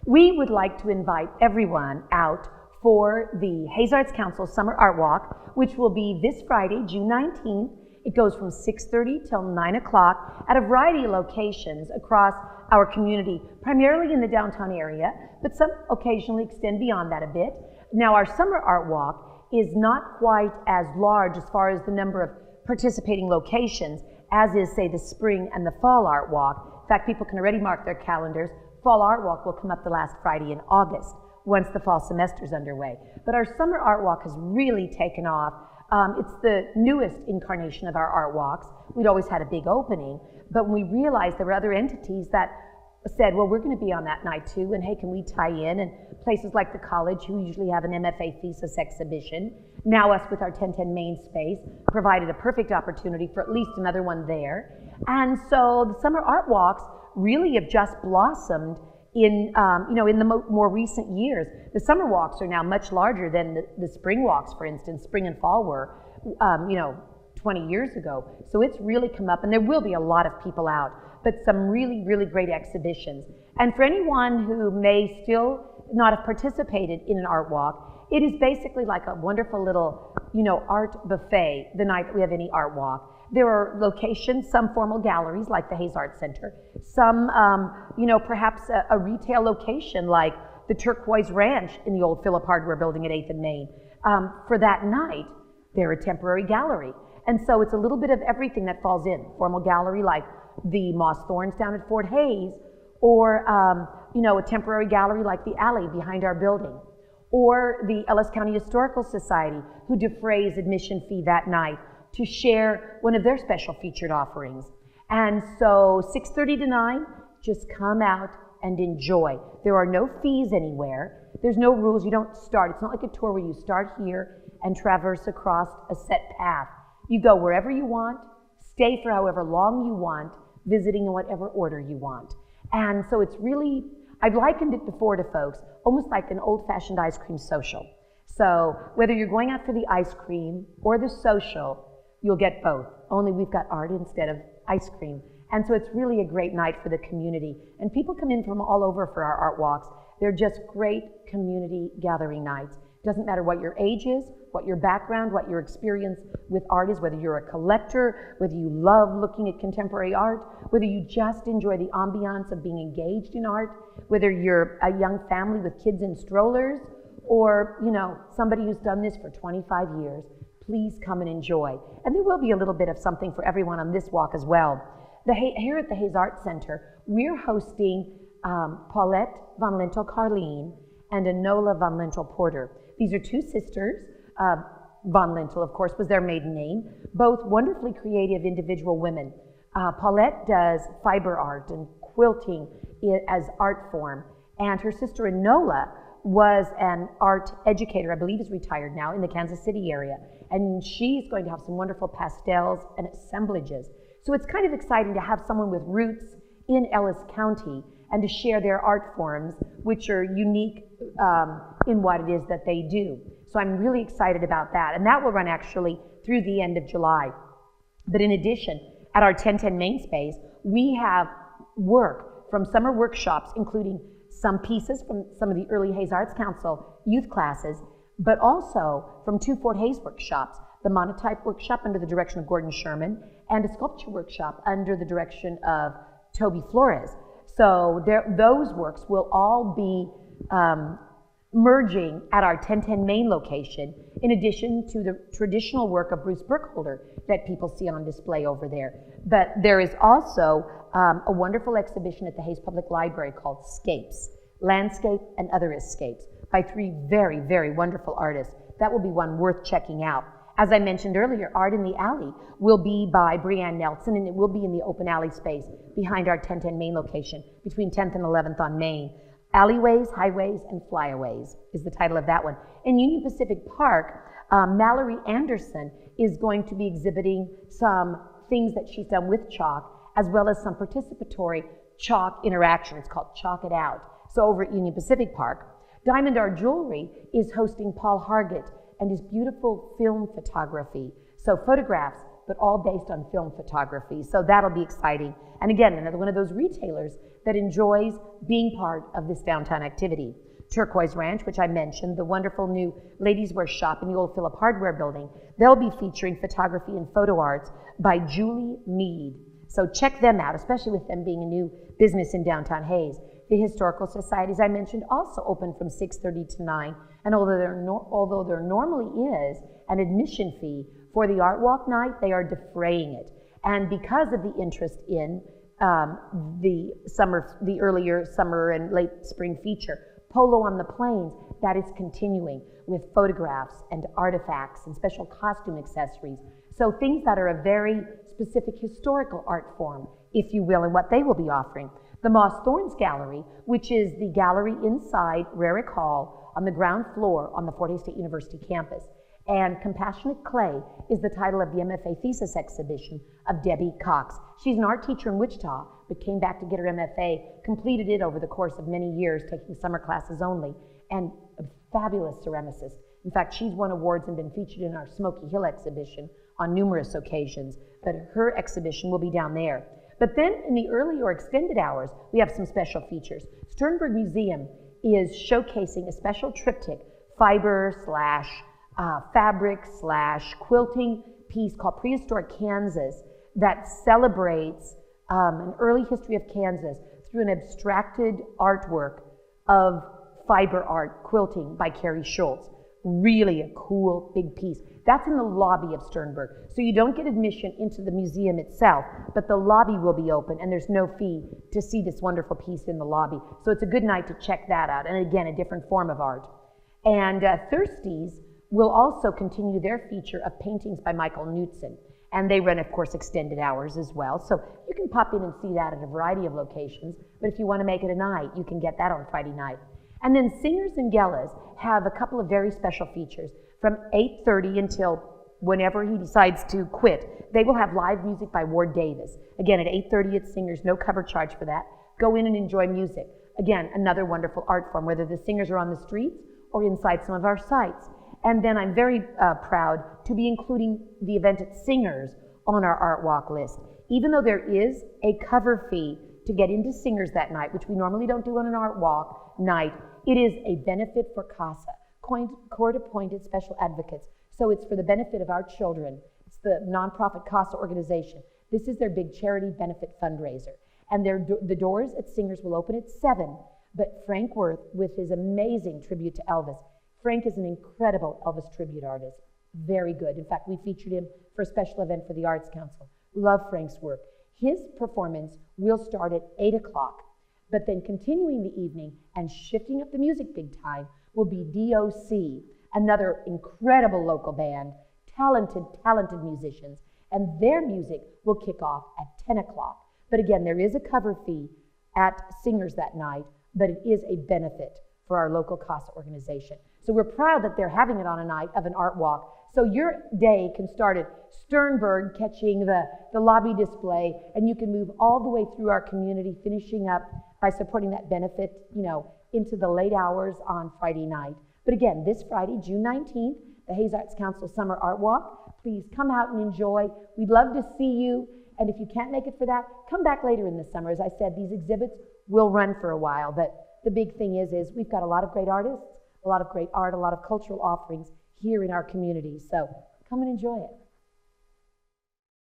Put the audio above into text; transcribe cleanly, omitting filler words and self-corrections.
We would like to invite everyone out for the Hayes Arts Council Summer Art Walk, which will be this Friday, June 19th. It goes from 6:30 till 9 o'clock at a variety of locations across our community, primarily in the downtown area, but some occasionally extend beyond that a bit. Now, our Summer Art Walk is not quite as large as far as the number of participating locations as is, say, the Spring and the Fall Art Walk. In fact, people can already mark their calendars. Fall Art Walk will come up the last Friday in August, once the fall semester is underway. But our Summer Art Walk has really taken off. It's the newest incarnation of our art walks. We'd always had a big opening, but when we realized there were other entities that said, well, we're going to be on that night too, and hey, can we tie in? And places like the college, who usually have an MFA thesis exhibition, now us with our 1010 main space, provided a perfect opportunity for at least another one there. And so the Summer Art Walks really have just blossomed in the more recent years. The summer walks are now much larger than the spring walks, for instance. Spring and fall were, 20 years ago. So it's really come up, and there will be a lot of people out, but some really, really great exhibitions. And for anyone who may still not have participated in an art walk, it is basically like a wonderful little, art buffet the night that we have any art walk. There are locations, some formal galleries like the Hayes Art Center, some, perhaps a retail location like the Turquoise Ranch in the old Philip Hardware building at 8th and Main. For that night, they're a temporary gallery. And so it's a little bit of everything that falls in. Formal gallery like the Moss Thorns down at Fort Hayes, or, a temporary gallery like the Alley behind our building, or the Ellis County Historical Society, who defrays admission fee that night to share one of their special featured offerings. And so 6:30 to 9, just come out and enjoy. There are no fees anywhere. There's no rules. You don't start. It's not like a tour where you start here and traverse across a set path. You go wherever you want, stay for however long you want, visiting in whatever order you want. And so it's really, I've likened it before to folks, almost like an old-fashioned ice cream social. So whether you're going out for the ice cream or the social, you'll get both, only we've got art instead of ice cream. And so it's really a great night for the community. And people come in from all over for our art walks. They're just great community gathering nights. Doesn't matter what your age is, what your background, what your experience with art is, whether you're a collector, whether you love looking at contemporary art, whether you just enjoy the ambiance of being engaged in art, whether you're a young family with kids in strollers, or somebody who's done this for 25 years. Please come and enjoy. And there will be a little bit of something for everyone on this walk as well. Here at the Hayes Art Center, we're hosting Paulette Van Lintel Carleen and Enola Van Lintel Porter. These are two sisters. Van Lintel, of course, was their maiden name. Both wonderfully creative individual women. Paulette does fiber art and quilting as art form, and her sister Enola was an art educator, I believe is retired now, in the Kansas City area. And she's going to have some wonderful pastels and assemblages. So it's kind of exciting to have someone with roots in Ellis County and to share their art forms, which are unique in what it is that they do. So I'm really excited about that. And that will run actually through the end of July. But in addition, at our 1010 main space, we have work from summer workshops, including some pieces from some of the early Hayes Arts Council youth classes, but also from two Fort Hayes workshops, the Monotype workshop under the direction of Gordon Sherman, and a sculpture workshop under the direction of Toby Flores. So those works will all be merging at our 1010 main location, in addition to the traditional work of Bruce Burkholder that people see on display over there. But there is also a wonderful exhibition at the Hayes Public Library called Scapes, Landscape and Other Escapes, by three very, very wonderful artists. That will be one worth checking out. As I mentioned earlier, Art in the Alley will be by Brianne Nelson, and it will be in the open alley space behind our 1010 main location, between 10th and 11th on Main. Alleyways, Highways, and Flyaways is the title of that one. In Union Pacific Park, Mallory Anderson is going to be exhibiting some things that she's done with chalk, as well as some participatory chalk interaction. It's called Chalk It Out. So over at Union Pacific Park. Diamond Art Jewelry is hosting Paul Hargett and his beautiful film photography. So photographs, but all based on film photography. So that'll be exciting. And again, another one of those retailers that enjoys being part of this downtown activity. Turquoise Ranch, which I mentioned, the wonderful new ladies' wear shop in the old Philip Hardware building, they'll be featuring photography and photo arts by Julie Mead. So check them out, especially with them being a new business in downtown Hays. The Historical Society, as I mentioned, also open from 6:30 to 9. And although there normally is an admission fee for the Art Walk night, they are defraying it. And because of the interest in the earlier summer and late spring feature, Polo on the Plains, that is continuing with photographs and artifacts and special costume accessories. So things that are a very specific historical art form, if you will, and what they will be offering. The Moss Thorns Gallery, which is the gallery inside Rarick Hall on the ground floor on the Fort Hays State University campus. And Compassionate Clay is the title of the MFA thesis exhibition of Debbie Cox. She's an art teacher in Wichita, but came back to get her MFA, completed it over the course of many years, taking summer classes only, and a fabulous ceramicist. In fact, she's won awards and been featured in our Smoky Hill exhibition on numerous occasions, but her exhibition will be down there. But then in the early or extended hours, we have some special features. Sternberg Museum is showcasing a special triptych, fabric/quilting piece called Prehistoric Kansas that celebrates an early history of Kansas through an abstracted artwork of fiber art quilting by Carrie Schultz. Really a cool big piece. That's in the lobby of Sternberg. So you don't get admission into the museum itself, but the lobby will be open and there's no fee to see this wonderful piece in the lobby. So it's a good night to check that out. And again, a different form of art. And Thirsties will also continue their feature of paintings by Michael Knutson. And they run, of course, extended hours as well. So you can pop in and see that at a variety of locations. But if you want to make it a night, you can get that on Friday night. And then Singers and Gellas have a couple of very special features. From 8:30 until whenever he decides to quit, they will have live music by Ward Davis. Again, at 8:30 at Singers, no cover charge for that. Go in and enjoy music. Again, another wonderful art form, whether the singers are on the streets or inside some of our sites. And then I'm very proud to be including the event at Singers on our Art Walk list. Even though there is a cover fee to get into Singers that night, which we normally don't do on an Art Walk night, it is a benefit for CASA, court-appointed special advocates. So it's for the benefit of our children. It's the nonprofit CASA organization. This is their big charity benefit fundraiser. And the doors at Singers will open at 7. But Frank Worth, with his amazing tribute to Elvis, Frank is an incredible Elvis tribute artist. Very good. In fact, we featured him for a special event for the Arts Council. Love Frank's work. His performance will start at 8 o'clock, but then continuing the evening and shifting up the music big time will be DOC, another incredible local band, talented musicians, and their music will kick off at 10 o'clock. But again, there is a cover fee at Singers that night, but it is a benefit for our local CASA organization. So we're proud that they're having it on a night of an art walk. So your day can start at Sternberg, catching the lobby display, and you can move all the way through our community, finishing up by supporting that benefit, into the late hours on Friday night. But again, this Friday, June 19th, the Hays Arts Council Summer Art Walk. Please come out and enjoy. We'd love to see you. And if you can't make it for that, come back later in the summer. As I said, these exhibits will run for a while, but the big thing is we've got a lot of great artists, a lot of great art, a lot of cultural offerings here in our community. So come and enjoy it.